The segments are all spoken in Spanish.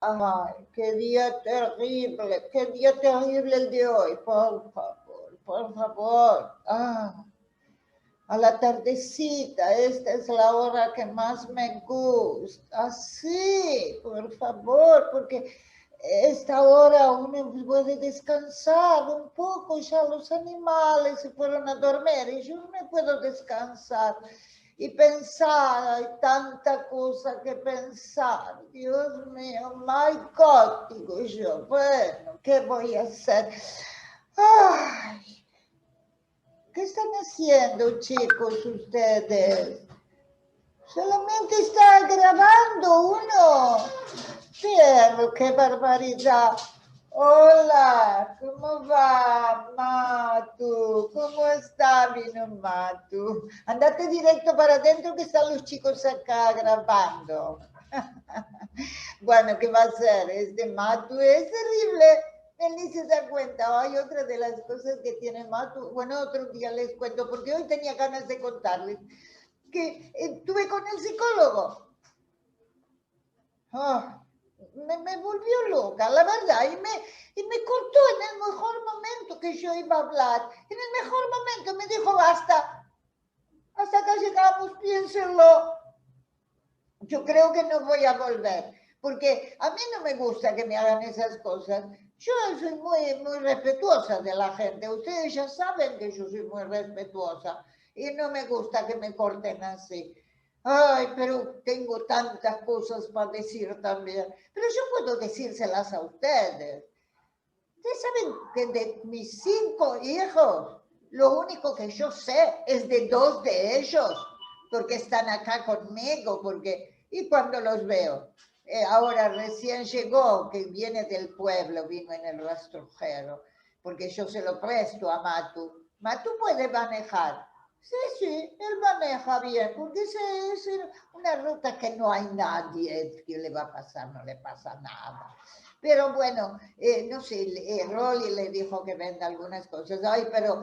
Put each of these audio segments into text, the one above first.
Ay, qué día terrible el de hoy, por favor, por favor. A la tardecita, esta es la hora que más me gusta. Así, por favor, porque esta hora uno puede descansar un poco, ya los animales se fueron a dormir y yo me puedo descansar y pensar, hay tanta cosa que pensar, Dios mío, my God, digo yo, bueno, ¿qué voy a hacer? Ay, ¿qué están haciendo, chicos, ustedes? Solamente está grabando uno. Pero qué barbaridad. Hola, ¿cómo va, Matu? ¿Cómo está, vino Matu? Andate directo para adentro que están los chicos acá grabando. Bueno, ¿qué va a hacer? Este Matu es terrible. Él ni se da cuenta. Hay otra de las cosas que tiene Matu. Bueno, otro día les cuento, porque hoy tenía ganas de contarles que estuve con el psicólogo. Me volvió loca, la verdad, y me cortó en el mejor momento que yo iba a hablar. En el mejor momento me dijo, basta, hasta acá llegamos, piénsenlo. Yo creo que no voy a volver, porque a mí no me gusta que me hagan esas cosas. Yo soy muy respetuosa de la gente. Ustedes ya saben que yo soy muy respetuosa y no me gusta que me corten así. Ay, pero tengo tantas cosas para decir también. Pero yo puedo decírselas a ustedes. Ustedes saben que de mis 5 hijos, lo único que yo sé es de 2 de ellos, porque están acá conmigo, y cuando los veo, ahora recién llegó, que viene del pueblo, vino en el rastrojero, porque yo se lo presto a Matu. Matu puede manejar. Sí, él maneja bien, porque es una ruta que no hay nadie que le va a pasar, no le pasa nada. Pero bueno, no sé, Rolly le dijo que venda algunas cosas. Ay, pero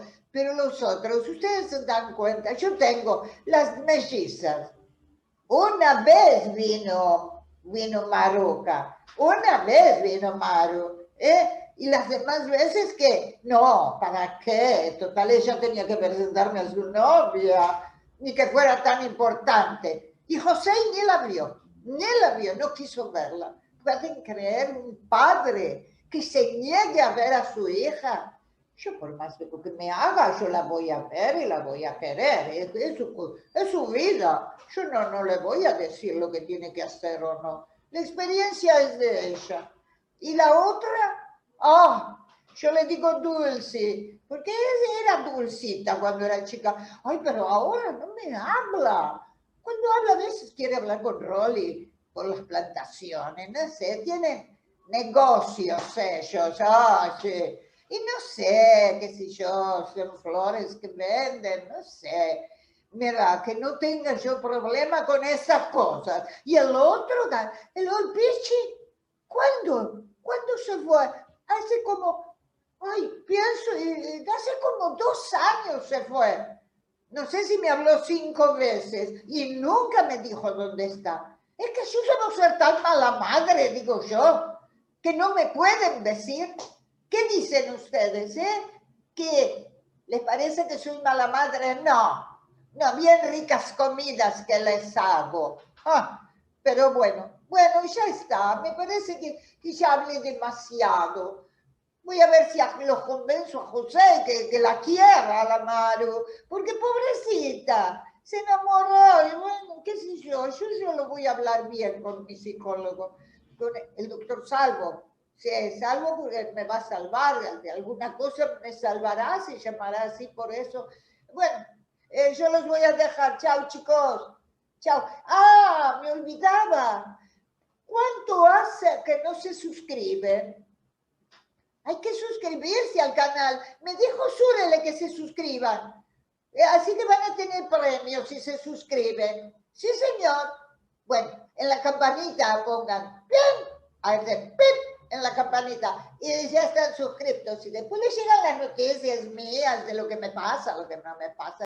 los otros, ustedes se dan cuenta, yo tengo las mellizas. Una vez vino Maruca, una vez vino Maru, y las demás veces que, no, ¿para qué? Total, ella tenía que presentarme a su novia, ni que fuera tan importante. Y José ni la vio, no quiso verla. ¿Pueden creer un padre que se niegue a ver a su hija? Yo por más que me haga, yo la voy a ver y la voy a querer. Es su vida. Yo no le voy a decir lo que tiene que hacer o no. La experiencia es de ella. Y la otra, yo le digo Dulce, porque ella era dulcita cuando era chica. Ay, pero ahora no me habla. Cuando habla a veces quiere hablar con Rolly por las plantaciones, no sé, tienen negocios ellos, sí. Y no sé, qué sé yo, son flores que venden, no sé. Mira, que no tenga yo problema con esas cosas. Y el otro, el Pichi, ¿cuándo se fue? Hace como, pienso, hace como 2 años se fue. No sé si me habló 5 veces y nunca me dijo dónde está. Es que yo debo ser tan mala madre, digo yo, que no me pueden decir. ¿Qué dicen ustedes, ¿Que les parece que soy mala madre? No, bien ricas comidas que les hago. Pero bueno, ya está. Me parece que ya hablé demasiado. Voy a ver si lo convenzo a José que la quiera, la Maru, porque pobrecita, se enamoró y bueno, qué sé yo lo voy a hablar bien con mi psicólogo, con el doctor Salvo. Si es Salvo, porque me va a salvar, de alguna cosa me salvará, se llamará así por eso. Bueno, yo los voy a dejar. Chao, chicos. Chao. Me olvidaba. ¿Cuánto hace que no se suscriben? Hay que suscribirse al canal. Me dijo Súrele que se suscriban. Así que van a tener premios si se suscriben. Sí, señor. Bueno, en la campanita pongan ¡pim! Hacer ¡pim! En la campanita y ya están suscritos. Y después les llegan las noticias mías de lo que me pasa, lo que no me pasa.